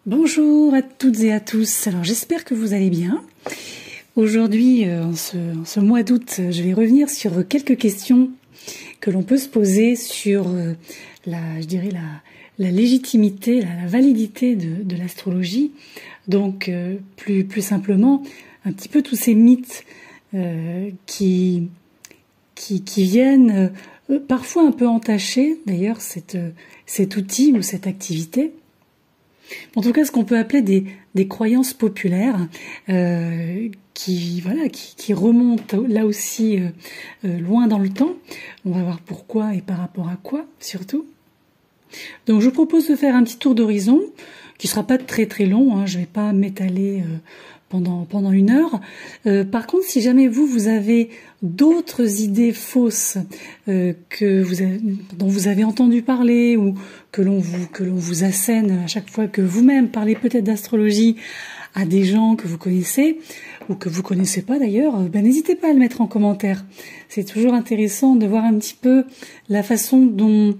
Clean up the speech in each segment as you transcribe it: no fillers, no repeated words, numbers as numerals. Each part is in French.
Bonjour à toutes et à tous, alors j'espère que vous allez bien. Aujourd'hui, en ce mois d'août, je vais revenir sur quelques questions que l'on peut se poser sur la légitimité, la validité de l'astrologie. Donc plus simplement, un petit peu tous ces mythes qui viennent parfois un peu entacher d'ailleurs cet outil ou cette activité. En tout cas, ce qu'on peut appeler des croyances populaires qui remontent là aussi loin dans le temps. On va voir pourquoi et par rapport à quoi surtout. Donc je vous propose de faire un petit tour d'horizon qui sera pas très très long, hein, je vais pas m'étaler pendant 1 heure. Par contre, si jamais vous avez d'autres idées fausses dont vous avez entendu parler ou que l'on vous assène à chaque fois que vous-même parlez peut-être d'astrologie à des gens que vous connaissez ou que vous connaissez pas d'ailleurs, n'hésitez pas à le mettre en commentaire. C'est toujours intéressant de voir un petit peu la façon dont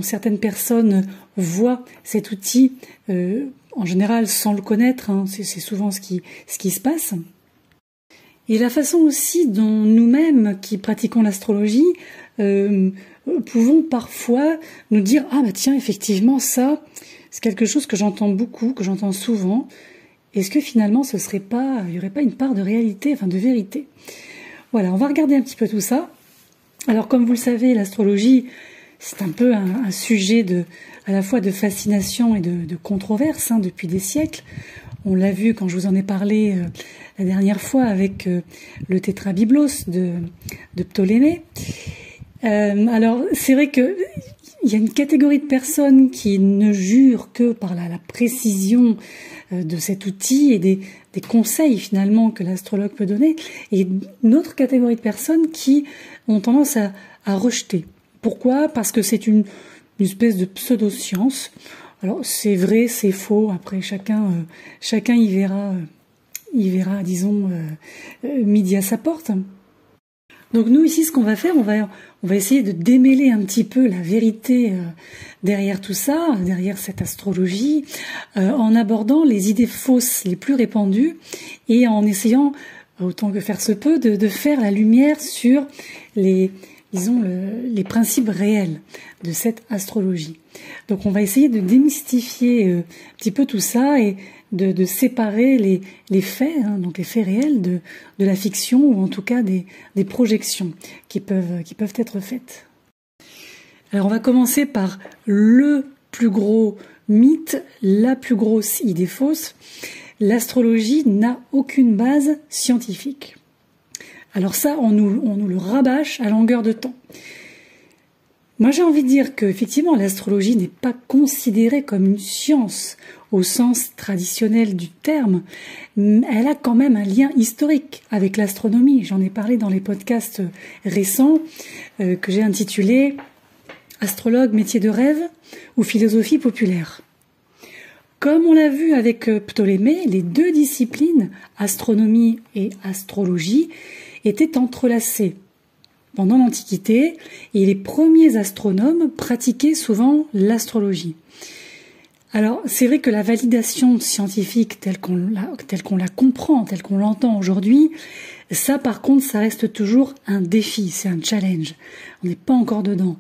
certaines personnes voient cet outil, en général sans le connaître, hein, c'est souvent ce qui se passe. Et la façon aussi dont nous-mêmes qui pratiquons l'astrologie pouvons parfois nous dire « Ah bah tiens, effectivement, ça, c'est quelque chose que j'entends beaucoup, que j'entends souvent. Est-ce que finalement, il n'y aurait pas une part de réalité, enfin de vérité ?» Voilà, on va regarder un petit peu tout ça. Alors comme vous le savez, l'astrologie, c'est un peu un sujet à la fois de fascination et de controverse depuis des siècles. On l'a vu quand je vous en ai parlé la dernière fois avec le tétrabiblos de Ptolémée. Alors c'est vrai que il y a une catégorie de personnes qui ne jurent que par la précision de cet outil et des conseils finalement que l'astrologue peut donner, et une autre catégorie de personnes qui ont tendance à rejeter. Pourquoi ? Parce que c'est une espèce de pseudo-science. Alors c'est vrai, c'est faux. Après chacun y verra, disons, midi à sa porte. Donc nous ici, ce qu'on va faire, on va essayer de démêler un petit peu la vérité derrière tout ça, derrière cette astrologie, en abordant les idées fausses les plus répandues et en essayant, autant que faire se peut, de faire la lumière sur les principes réels de cette astrologie. Donc on va essayer de démystifier un petit peu tout ça et de séparer les faits, donc les faits réels de la fiction, ou en tout cas des projections qui peuvent être faites. Alors on va commencer par le plus gros mythe, la plus grosse idée fausse. L'astrologie n'a aucune base scientifique. Alors ça, on nous le rabâche à longueur de temps. Moi, j'ai envie de dire que, effectivement, l'astrologie n'est pas considérée comme une science au sens traditionnel du terme. Elle a quand même un lien historique avec l'astronomie. J'en ai parlé dans les podcasts récents que j'ai intitulés « Astrologue, métier de rêve » ou « Philosophie populaire ». Comme on l'a vu avec Ptolémée, les deux disciplines, astronomie et astrologie, étaient entrelacées pendant l'Antiquité, et les premiers astronomes pratiquaient souvent l'astrologie. Alors, c'est vrai que la validation scientifique telle qu'on la comprend, telle qu'on l'entend aujourd'hui, ça par contre, ça reste toujours un défi, c'est un challenge. On n'est pas encore dedans.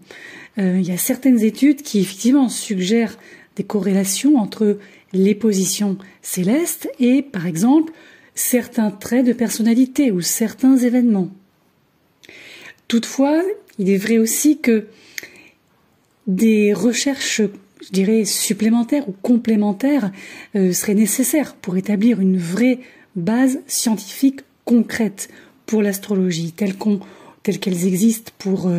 Il y a certaines études qui effectivement suggèrent des corrélations entre les positions célestes et, par exemple, certains traits de personnalité ou certains événements. Toutefois, il est vrai aussi que des recherches, je dirais, supplémentaires ou complémentaires seraient nécessaires pour établir une vraie base scientifique concrète pour l'astrologie, telle qu'elles existent pour,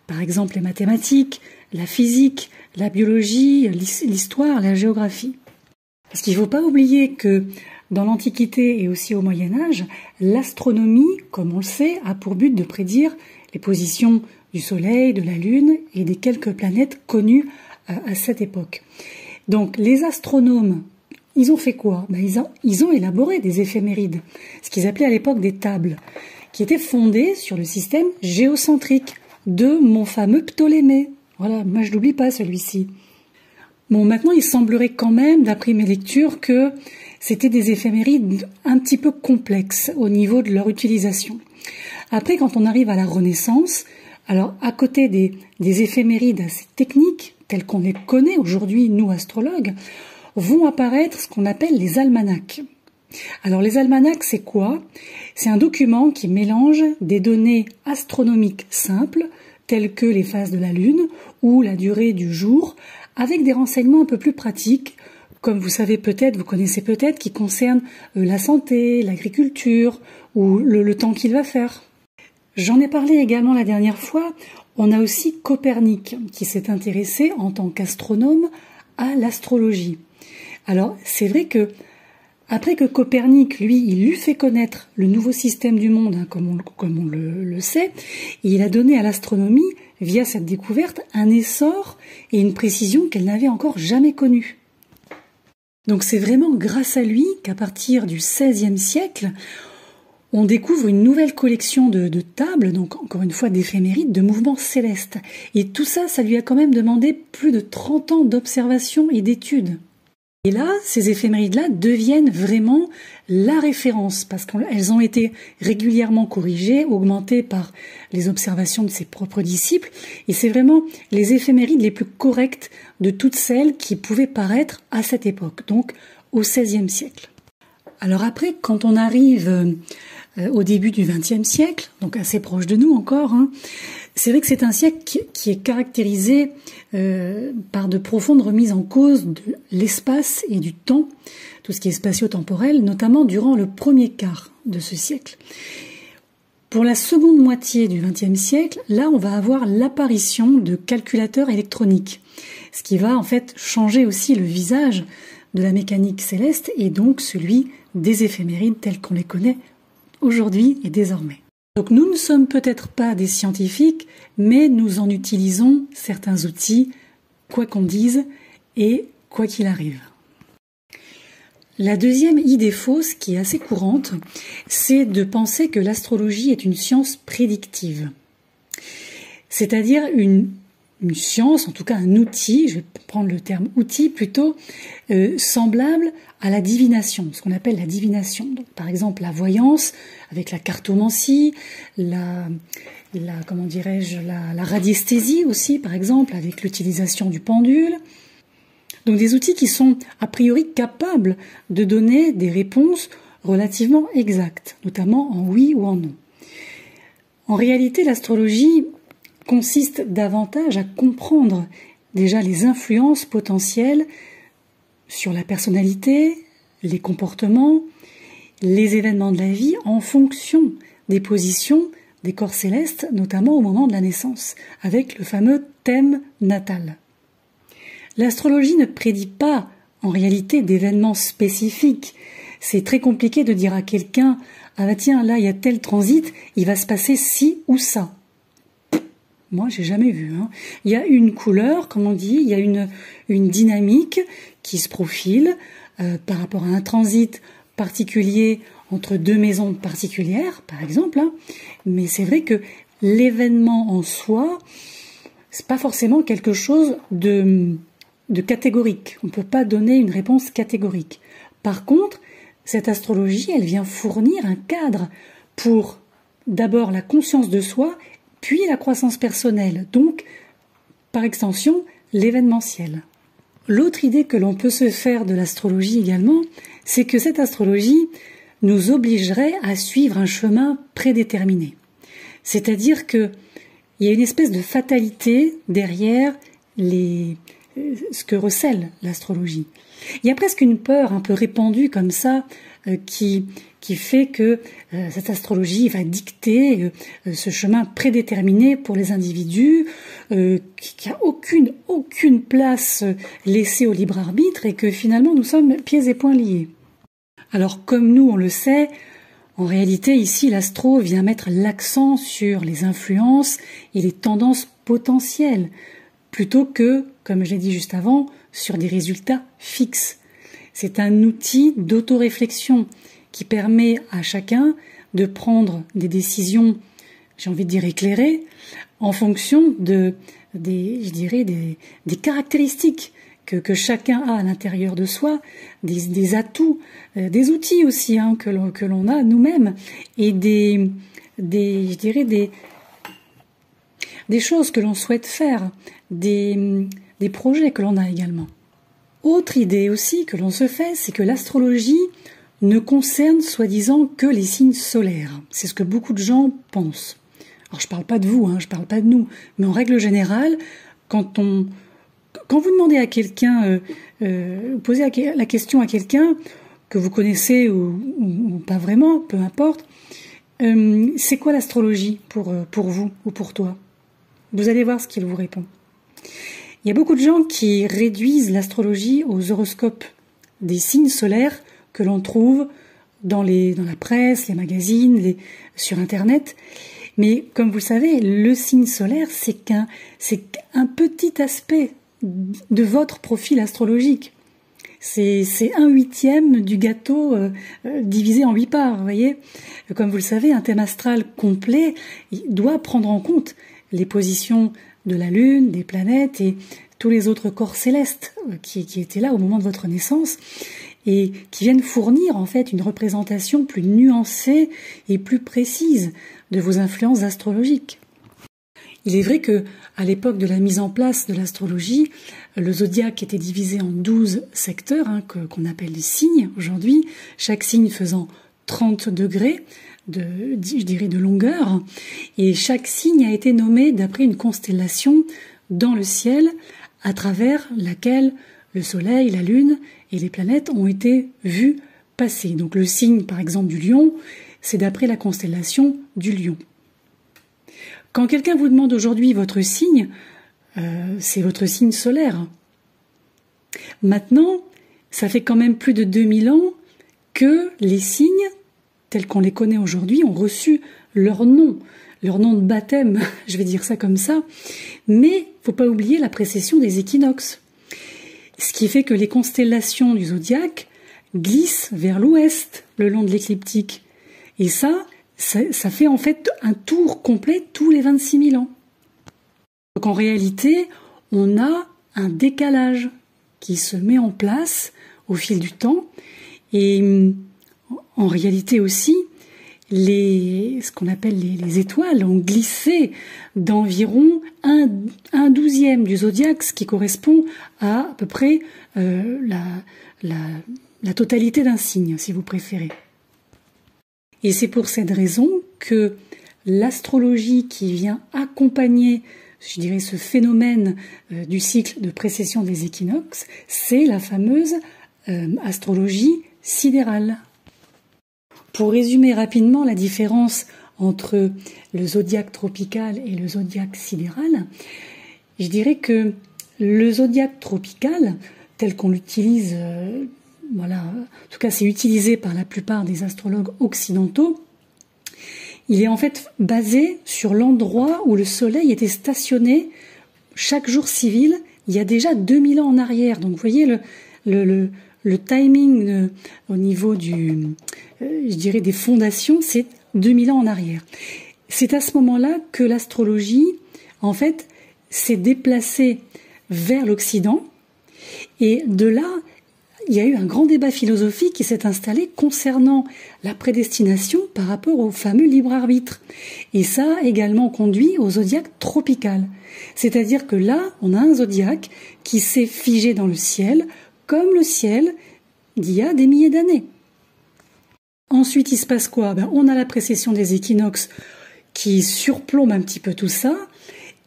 par exemple, les mathématiques, la physique, la biologie, l'histoire, la géographie. Parce qu'il ne faut pas oublier que dans l'Antiquité et aussi au Moyen-Âge, l'astronomie, comme on le sait, a pour but de prédire les positions du Soleil, de la Lune et des quelques planètes connues à cette époque. Donc les astronomes, ils ont fait quoi ? Ils ont élaboré des éphémérides, ce qu'ils appelaient à l'époque des tables, qui étaient fondées sur le système géocentrique de mon fameux Ptolémée. Voilà, moi je l'oublie pas celui-ci. Bon, maintenant, il semblerait quand même, d'après mes lectures, que c'était des éphémérides un petit peu complexes au niveau de leur utilisation. Après, quand on arrive à la Renaissance, alors à côté des éphémérides assez techniques, telles qu'on les connaît aujourd'hui, nous astrologues, vont apparaître ce qu'on appelle les almanachs. Alors les almanachs, c'est quoi? C'est un document qui mélange des données astronomiques simples, telles que les phases de la Lune ou la durée du jour, avec des renseignements un peu plus pratiques, comme vous savez peut-être, vous connaissez peut-être, qui concernent la santé, l'agriculture ou le temps qu'il va faire. J'en ai parlé également la dernière fois, on a aussi Copernic qui s'est intéressé en tant qu'astronome à l'astrologie. Alors c'est vrai que après que Copernic, lui, il eut fait connaître le nouveau système du monde, hein, comme on le sait, il a donné à l'astronomie, via cette découverte, un essor et une précision qu'elle n'avait encore jamais connue. Donc c'est vraiment grâce à lui qu'à partir du XVIe siècle, on découvre une nouvelle collection de tables, donc encore une fois d'éphémérides, de mouvements célestes. Et tout ça, ça lui a quand même demandé plus de 30 ans d'observation et d'études. Et là, ces éphémérides-là deviennent vraiment la référence, parce qu'elles ont été régulièrement corrigées, augmentées par les observations de ses propres disciples, et c'est vraiment les éphémérides les plus correctes de toutes celles qui pouvaient paraître à cette époque, donc au XVIe siècle. Alors après, quand on arrive au début du XXe siècle, donc assez proche de nous encore, hein, c'est vrai que c'est un siècle qui est caractérisé par de profondes remises en cause de l'espace et du temps, tout ce qui est spatio-temporel, notamment durant le premier quart de ce siècle. Pour la seconde moitié du XXe siècle, là on va avoir l'apparition de calculateurs électroniques, ce qui va en fait changer aussi le visage de la mécanique céleste et donc celui des éphémérides tels qu'on les connaît aujourd'hui et désormais. Donc nous ne sommes peut-être pas des scientifiques, mais nous en utilisons certains outils, quoi qu'on dise et quoi qu'il arrive. La deuxième idée fausse, qui est assez courante, c'est de penser que l'astrologie est une science prédictive. C'est-à-dire une science, en tout cas un outil, je vais prendre le terme outil plutôt, semblable à la divination, ce qu'on appelle la divination. Donc, par exemple, la voyance avec la cartomancie, la radiesthésie aussi, par exemple, avec l'utilisation du pendule. Donc des outils qui sont a priori capables de donner des réponses relativement exactes, notamment en oui ou en non. En réalité, l'astrologie consiste davantage à comprendre déjà les influences potentielles sur la personnalité, les comportements, les événements de la vie en fonction des positions des corps célestes, notamment au moment de la naissance, avec le fameux thème natal. L'astrologie ne prédit pas en réalité d'événements spécifiques. C'est très compliqué de dire à quelqu'un « Ah bah tiens, là il y a tel transit, il va se passer ci ou ça ». Moi, j'ai jamais vu. Hein. Il y a une couleur, comme on dit, il y a une dynamique qui se profile par rapport à un transit particulier entre deux maisons particulières, par exemple. Hein. Mais c'est vrai que l'événement en soi, c'est pas forcément quelque chose de catégorique. On ne peut pas donner une réponse catégorique. Par contre, cette astrologie, elle vient fournir un cadre pour d'abord la conscience de soi, puis la croissance personnelle, donc, par extension, l'événementiel. L'autre idée que l'on peut se faire de l'astrologie également, c'est que cette astrologie nous obligerait à suivre un chemin prédéterminé. C'est-à-dire qu'il y a une espèce de fatalité derrière ce que recèle l'astrologie. Il y a presque une peur un peu répandue comme ça qui fait que cette astrologie va dicter ce chemin prédéterminé pour les individus, qui a aucune place laissée au libre arbitre et que finalement nous sommes pieds et poings liés. Alors comme nous on le sait, en réalité ici l'astro vient mettre l'accent sur les influences et les tendances potentielles, plutôt que, comme je l'ai dit juste avant, sur des résultats fixes. C'est un outil d'autoréflexion qui permet à chacun de prendre des décisions, j'ai envie de dire éclairées, en fonction des caractéristiques que chacun a à l'intérieur de soi, des atouts, des outils aussi hein, que l'on a nous-mêmes, et je dirais des choses que l'on souhaite faire, des projets que l'on a également. Autre idée aussi que l'on se fait, c'est que l'astrologie ne concerne soi-disant que les signes solaires. C'est ce que beaucoup de gens pensent. Alors je parle pas de vous, hein, je parle pas de nous, mais en règle générale, quand vous demandez à quelqu'un, posez la question à quelqu'un que vous connaissez ou pas vraiment, peu importe, c'est quoi l'astrologie pour vous ou pour toi? Vous allez voir ce qu'il vous répond. Il y a beaucoup de gens qui réduisent l'astrologie aux horoscopes des signes solaires que l'on trouve dans la presse, les magazines, sur Internet. Mais comme vous le savez, le signe solaire, c'est un petit aspect de votre profil astrologique. C'est 1/8 du gâteau divisé en 8 parts, vous voyez. Comme vous le savez, un thème astral complet doit prendre en compte les positions de la Lune, des planètes et tous les autres corps célestes qui étaient là au moment de votre naissance et qui viennent fournir en fait une représentation plus nuancée et plus précise de vos influences astrologiques. Il est vrai que à l'époque de la mise en place de l'astrologie, le zodiaque était divisé en 12 secteurs qu'on appelle les signes aujourd'hui, chaque signe faisant 30 degrés de longueur, et chaque signe a été nommé d'après une constellation dans le ciel à travers laquelle le soleil, la lune et les planètes ont été vus passer. Donc le signe par exemple du lion, c'est d'après la constellation du lion. Quand quelqu'un vous demande aujourd'hui votre signe, c'est votre signe solaire. Maintenant, ça fait quand même plus de 2000 ans que les signes, tels qu'on les connaît aujourd'hui, ont reçu leur nom de baptême, je vais dire ça comme ça, mais faut pas oublier la précession des équinoxes. Ce qui fait que les constellations du zodiaque glissent vers l'ouest le long de l'écliptique. Et ça fait en fait un tour complet tous les 26 000 ans. Donc en réalité, on a un décalage qui se met en place au fil du temps. Et en réalité aussi, ce qu'on appelle les étoiles ont glissé d'environ un 12e du zodiaque, ce qui correspond à peu près la totalité d'un signe, si vous préférez. Et c'est pour cette raison que l'astrologie qui vient accompagner, je dirais, ce phénomène du cycle de précession des équinoxes, c'est la fameuse astrologie sidérale. Pour résumer rapidement la différence entre le zodiaque tropical et le zodiaque sidéral, je dirais que le zodiaque tropical, tel qu'on l'utilise, en tout cas c'est utilisé par la plupart des astrologues occidentaux, il est en fait basé sur l'endroit où le soleil était stationné chaque jour civil il y a déjà 2000 ans en arrière. Donc vous voyez le timing au niveau je dirais des fondations, c'est 2000 ans en arrière. C'est à ce moment-là que l'astrologie, en fait, s'est déplacée vers l'Occident. Et de là, il y a eu un grand débat philosophique qui s'est installé concernant la prédestination par rapport au fameux libre arbitre. Et ça a également conduit au zodiaque tropical. C'est-à-dire que là, on a un zodiaque qui s'est figé dans le ciel, comme le ciel d'il y a des milliers d'années. Ensuite, il se passe quoi? On a la précession des équinoxes qui surplombe un petit peu tout ça.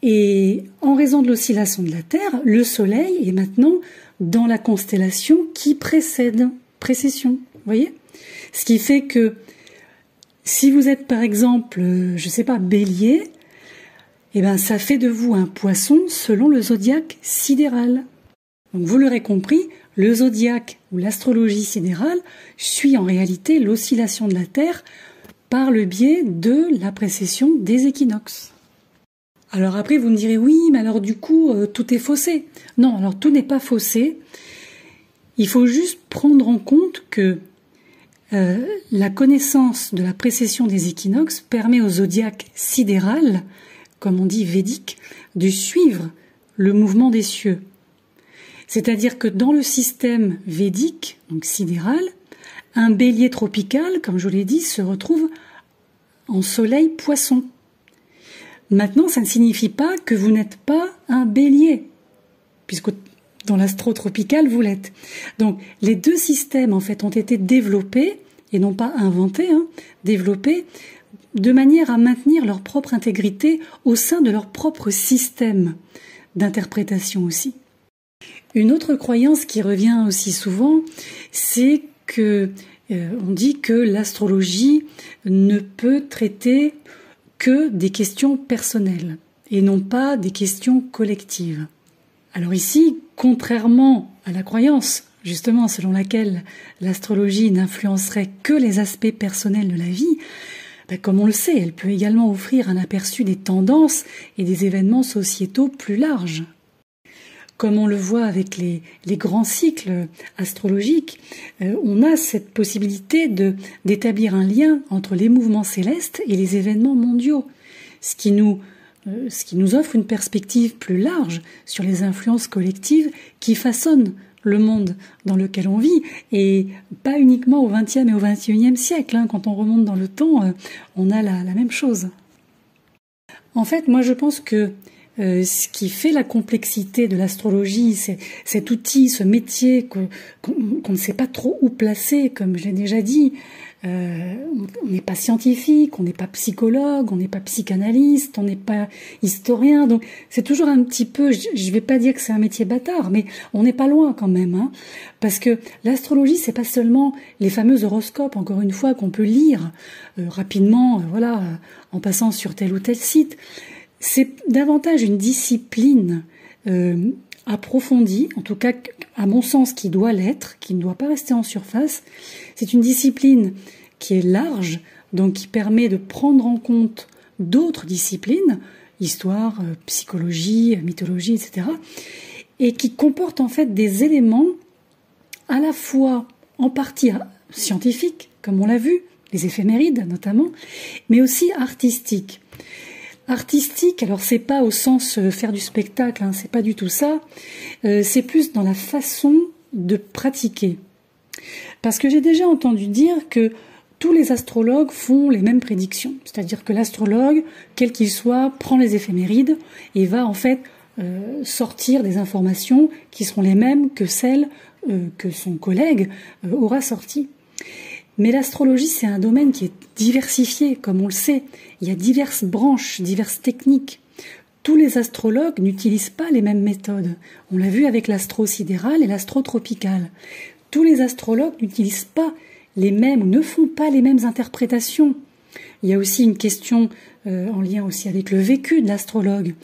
Et en raison de l'oscillation de la Terre, le Soleil est maintenant dans la constellation qui précède précession. Vous voyez? Ce qui fait que si vous êtes par exemple, je sais pas, Bélier, ça fait de vous un poisson selon le zodiaque sidéral. Donc vous l'aurez compris, le zodiaque ou l'astrologie sidérale suit en réalité l'oscillation de la Terre par le biais de la précession des équinoxes. Alors après vous me direz oui, mais alors du coup tout est faussé. Non, alors tout n'est pas faussé. Il faut juste prendre en compte que la connaissance de la précession des équinoxes permet au zodiaque sidéral, comme on dit védique, de suivre le mouvement des cieux. C'est-à-dire que dans le système védique, donc sidéral, un bélier tropical, comme je l'ai dit, se retrouve en soleil poisson. Maintenant, ça ne signifie pas que vous n'êtes pas un bélier, puisque dans l'astro-tropical, vous l'êtes. Donc, les deux systèmes, en fait, ont été développés, et non pas inventés, développés, de manière à maintenir leur propre intégrité au sein de leur propre système d'interprétation aussi. Une autre croyance qui revient aussi souvent, c'est que on dit que l'astrologie ne peut traiter que des questions personnelles et non pas des questions collectives. Alors ici, contrairement à la croyance, justement, selon laquelle l'astrologie n'influencerait que les aspects personnels de la vie, comme on le sait, elle peut également offrir un aperçu des tendances et des événements sociétaux plus larges. Comme on le voit avec les grands cycles astrologiques, on a cette possibilité d'établir un lien entre les mouvements célestes et les événements mondiaux, ce qui nous offre une perspective plus large sur les influences collectives qui façonnent le monde dans lequel on vit, et pas uniquement au XXe et au XXIe siècle. Quand on remonte dans le temps, on a la même chose. En fait, moi je pense que ce qui fait la complexité de l'astrologie, c'est cet outil, ce métier qu'on ne sait pas trop où placer, comme je l'ai déjà dit. On n'est pas scientifique, on n'est pas psychologue, on n'est pas psychanalyste, on n'est pas historien, donc c'est toujours un petit peu, je vais pas dire que c'est un métier bâtard, mais on n'est pas loin quand même, parce que l'astrologie, c'est pas seulement les fameux horoscopes, encore une fois, qu'on peut lire rapidement, en passant sur tel ou tel site. C'est davantage une discipline approfondie, en tout cas à mon sens qui doit l'être, qui ne doit pas rester en surface. C'est une discipline qui est large, donc qui permet de prendre en compte d'autres disciplines, histoire, psychologie, mythologie, etc., et qui comporte en fait des éléments à la fois en partie scientifiques, comme on l'a vu, les éphémérides notamment, mais aussi artistiques. Artistique, alors c'est pas au sens faire du spectacle, c'est pas du tout ça, c'est plus dans la façon de pratiquer. Parce que j'ai déjà entendu dire que tous les astrologues font les mêmes prédictions, c'est-à-dire que l'astrologue, quel qu'il soit, prend les éphémérides et va en fait sortir des informations qui seront les mêmes que celles que son collègue aura sorties. Mais l'astrologie, c'est un domaine qui est diversifié, comme on le sait. Il y a diverses branches, diverses techniques. Tous les astrologues n'utilisent pas les mêmes méthodes. On l'a vu avec l'astro-sidéral et l'astro-tropical. Tous les astrologues n'utilisent pas les mêmes, ou ne font pas les mêmes interprétations. Il y a aussi une question en lien aussi avec le vécu de l'astrologue,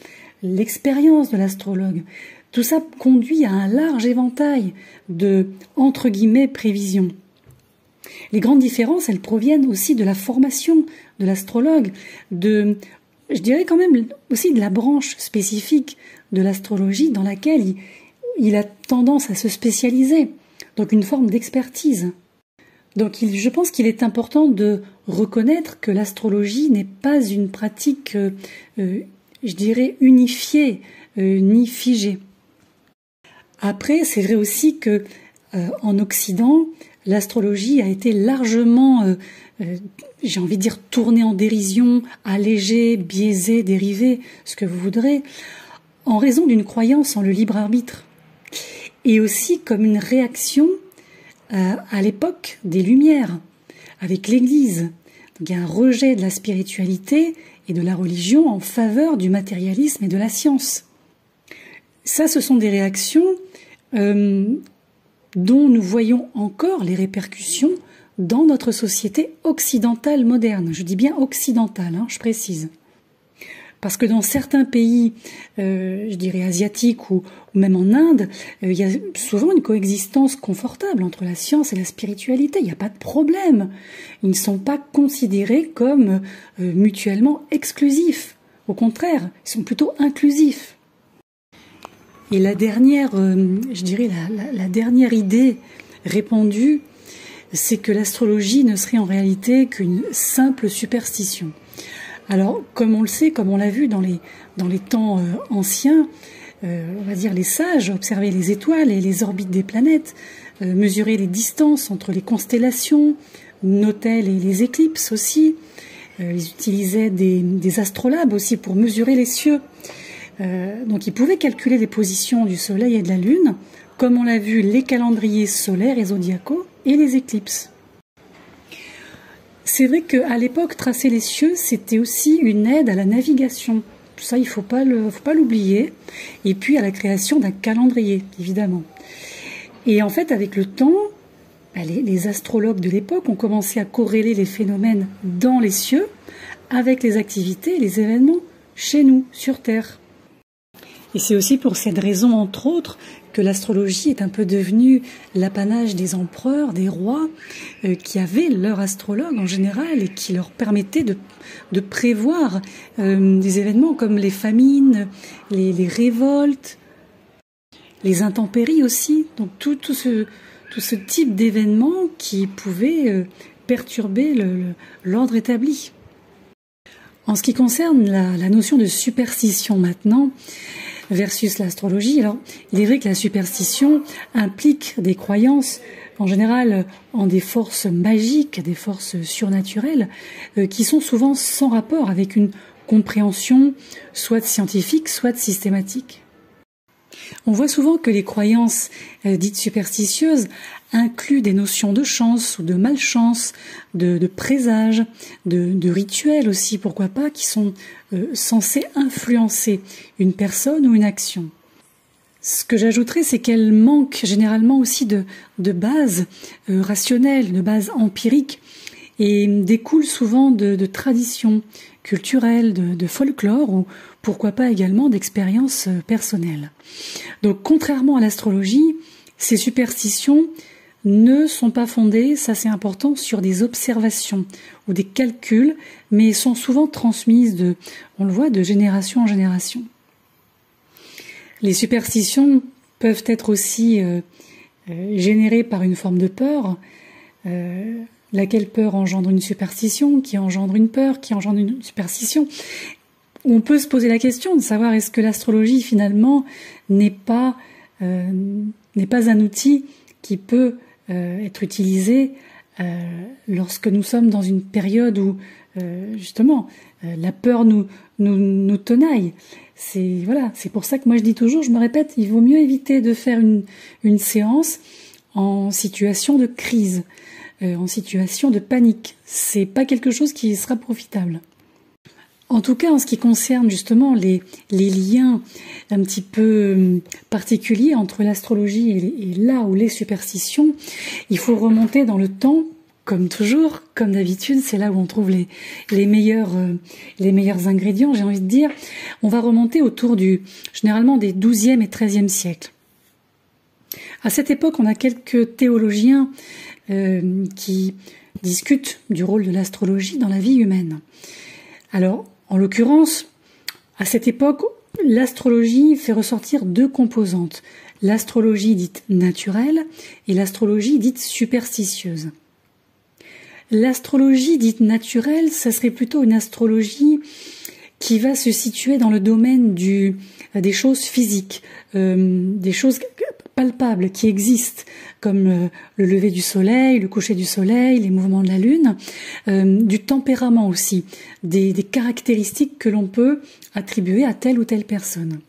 l'expérience de l'astrologue. Tout ça conduit à un large éventail de, entre guillemets, prévisions. Les grandes différences, elles proviennent aussi de la formation de l'astrologue, je dirais quand même aussi de la branche spécifique de l'astrologie dans laquelle il a tendance à se spécialiser, donc une forme d'expertise. Donc je pense qu'il est important de reconnaître que l'astrologie n'est pas une pratique, je dirais, unifiée, ni figée. Après, c'est vrai aussi que en Occident, l'astrologie a été largement, j'ai envie de dire, tournée en dérision, allégée, biaisée, dérivée, ce que vous voudrez, en raison d'une croyance en le libre arbitre. Et aussi comme une réaction à l'époque des Lumières, avec l'Église. Donc il y a un rejet de la spiritualité et de la religion en faveur du matérialisme et de la science. Ça, ce sont des réactions dont nous voyons encore les répercussions dans notre société occidentale moderne. Je dis bien occidentale, je précise. Parce que dans certains pays, je dirais asiatiques ou même en Inde, il y a souvent une coexistence confortable entre la science et la spiritualité. Il n'y a pas de problème. Ils ne sont pas considérés comme mutuellement exclusifs. Au contraire, ils sont plutôt inclusifs. Et la dernière, je dirais la dernière idée répandue, c'est que l'astrologie ne serait en réalité qu'une simple superstition. Alors, comme on le sait, comme on l'a vu dans les temps anciens, on va dire les sages, observaient les étoiles et les orbites des planètes, mesuraient les distances entre les constellations, notaient les éclipses aussi. Ils utilisaient des astrolabes aussi pour mesurer les cieux. Donc ils pouvaient calculer les positions du Soleil et de la Lune, comme on l'a vu, les calendriers solaires et zodiacaux et les éclipses. C'est vrai qu'à l'époque, tracer les cieux, c'était aussi une aide à la navigation. Ça, il ne faut pas l'oublier. Et puis à la création d'un calendrier, évidemment. Et en fait, avec le temps, les astrologues de l'époque ont commencé à corréler les phénomènes dans les cieux avec les activités et les événements chez nous, sur Terre. Et c'est aussi pour cette raison, entre autres, que l'astrologie est un peu devenue l'apanage des empereurs, des rois, qui avaient leur astrologue en général et qui leur permettait de prévoir des événements comme les famines, les révoltes, les intempéries aussi. Donc tout ce type d'événements qui pouvaient perturber l'ordre établi. En ce qui concerne la notion de superstition maintenant, versus l'astrologie, alors il est vrai que la superstition implique des croyances, en général en des forces magiques, des forces surnaturelles, qui sont souvent sans rapport avec une compréhension soit scientifique, soit systématique. On voit souvent que les croyances dites superstitieuses incluent des notions de chance ou de malchance, de présage, de rituels aussi, pourquoi pas, qui sont censés influencer une personne ou une action. Ce que j'ajouterais, c'est qu'elles manquent généralement aussi de bases rationnelles, de bases empiriques, et découlent souvent de traditions culturelles, de folklore, ou pourquoi pas également d'expériences personnelles. Donc contrairement à l'astrologie, ces superstitions ne sont pas fondées, ça c'est important, sur des observations ou des calculs, mais sont souvent transmises on le voit, de génération en génération. Les superstitions peuvent être aussi générées par une forme de peur, laquelle peur engendre une superstition, qui engendre une peur, qui engendre une superstition. On peut se poser la question de savoir est-ce que l'astrologie finalement n'est pas un outil qui peut être utilisé lorsque nous sommes dans une période où justement la peur nous tenaille. C'est pour ça que moi je dis toujours, je me répète, il vaut mieux éviter de faire une séance en situation de crise, en situation de panique. C'est pas quelque chose qui sera profitable. En tout cas, en ce qui concerne justement les liens un petit peu particuliers entre l'astrologie et là où les superstitions, il faut remonter dans le temps, comme toujours, comme d'habitude, c'est là où on trouve les meilleurs ingrédients, j'ai envie de dire. On va remonter autour généralement des 12e et 13e siècles. À cette époque, on a quelques théologiens qui discutent du rôle de l'astrologie dans la vie humaine. Alors, en l'occurrence, à cette époque, l'astrologie fait ressortir deux composantes, l'astrologie dite naturelle et l'astrologie dite superstitieuse. L'astrologie dite naturelle, ça serait plutôt une astrologie qui va se situer dans le domaine des choses physiques, des choses palpables qui existent, comme le lever du soleil, le coucher du soleil, les mouvements de la lune, du tempérament aussi, des caractéristiques que l'on peut attribuer à telle ou telle personne.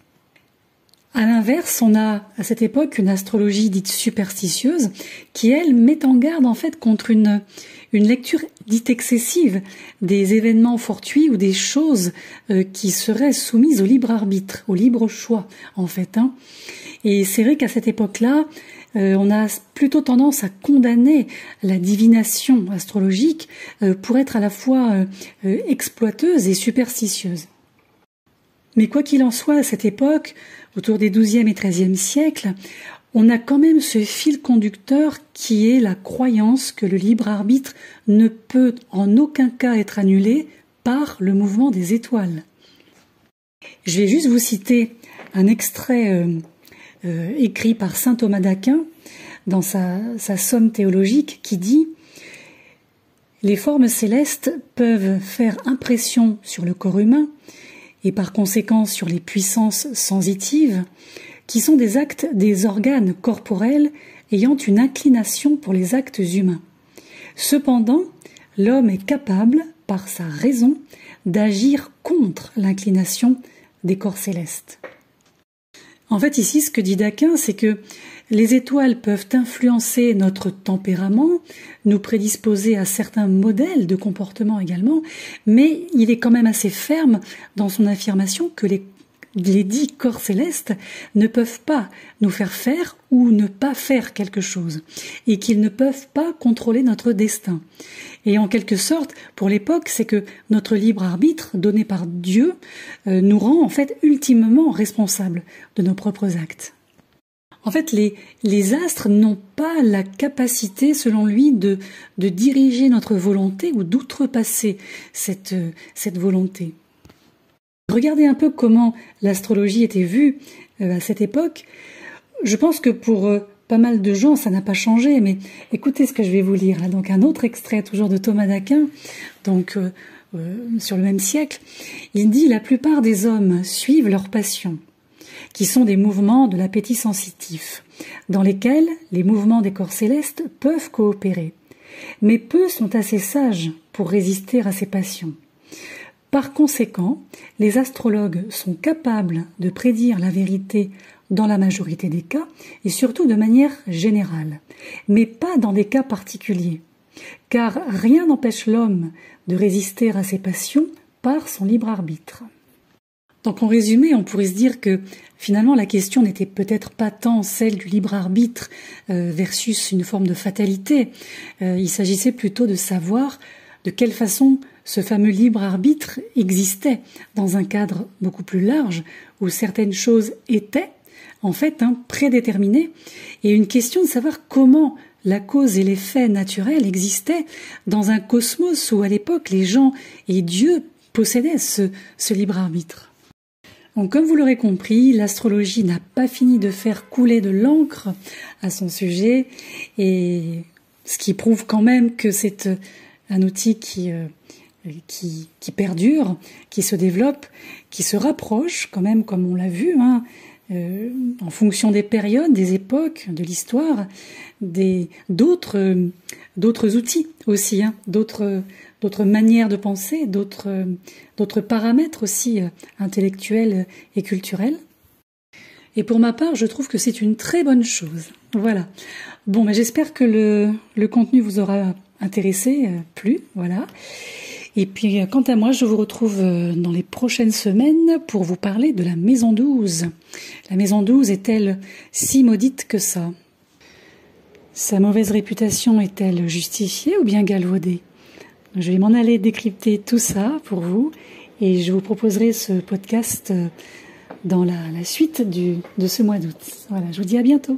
À l'inverse, on a à cette époque une astrologie dite superstitieuse qui, elle, met en garde en fait contre une lecture dite excessive des événements fortuits ou des choses qui seraient soumises au libre arbitre, au libre choix en fait. Et c'est vrai qu'à cette époque-là, on a plutôt tendance à condamner la divination astrologique pour être à la fois exploiteuse et superstitieuse. Mais quoi qu'il en soit, à cette époque, autour des 12e et 13e siècles, on a quand même ce fil conducteur qui est la croyance que le libre arbitre ne peut en aucun cas être annulé par le mouvement des étoiles. Je vais juste vous citer un extrait écrit par saint Thomas d'Aquin dans sa somme théologique qui dit « Les formes célestes peuvent faire impression sur le corps humain et par conséquent sur les puissances sensitives, qui sont des actes des organes corporels ayant une inclination pour les actes humains. Cependant, l'homme est capable, par sa raison, d'agir contre l'inclination des corps célestes. En fait, ici, ce que dit Daquin, c'est que les étoiles peuvent influencer notre tempérament, nous prédisposer à certains modèles de comportement également, mais il est quand même assez ferme dans son affirmation que les dits corps célestes ne peuvent pas nous faire faire ou ne pas faire quelque chose, et qu'ils ne peuvent pas contrôler notre destin. Et en quelque sorte, pour l'époque, c'est que notre libre arbitre, donné par Dieu, nous rend en fait ultimement responsables de nos propres actes. En fait, les astres n'ont pas la capacité, selon lui, de diriger notre volonté ou d'outrepasser cette volonté. Regardez un peu comment l'astrologie était vue à cette époque. Je pense que pour pas mal de gens, ça n'a pas changé, mais écoutez ce que je vais vous lire. Là. Donc un autre extrait, toujours de Thomas d'Aquin, donc sur le même siècle. Il dit « La plupart des hommes suivent leur passion, qui sont des mouvements de l'appétit sensitif, dans lesquels les mouvements des corps célestes peuvent coopérer. Mais peu sont assez sages pour résister à ces passions. Par conséquent, les astrologues sont capables de prédire la vérité dans la majorité des cas, et surtout de manière générale, mais pas dans des cas particuliers, car rien n'empêche l'homme de résister à ses passions par son libre arbitre. » Donc en résumé, on pourrait se dire que finalement la question n'était peut-être pas tant celle du libre arbitre versus une forme de fatalité, il s'agissait plutôt de savoir de quelle façon ce fameux libre arbitre existait dans un cadre beaucoup plus large où certaines choses étaient en fait prédéterminées, et une question de savoir comment la cause et les faits naturels existaient dans un cosmos où à l'époque les gens et Dieu possédaient ce libre arbitre. Donc, comme vous l'aurez compris, l'astrologie n'a pas fini de faire couler de l'encre à son sujet, et ce qui prouve quand même que c'est un outil qui perdure, qui se développe, qui se rapproche quand même, comme on l'a vu, en fonction des périodes, des époques, de l'histoire, d'autres outils aussi, d'autres manières de penser, d'autres paramètres aussi intellectuels et culturels. Et pour ma part, je trouve que c'est une très bonne chose. Voilà. Bon, mais j'espère que le contenu vous aura intéressé, plu, voilà. Et puis, quant à moi, je vous retrouve dans les prochaines semaines pour vous parler de la maison 12. La maison 12 est-elle si maudite que ça ? Sa mauvaise réputation est-elle justifiée ou bien galvaudée ? Je vais m'en aller décrypter tout ça pour vous, et je vous proposerai ce podcast dans la suite de ce mois d'août. Voilà, je vous dis à bientôt.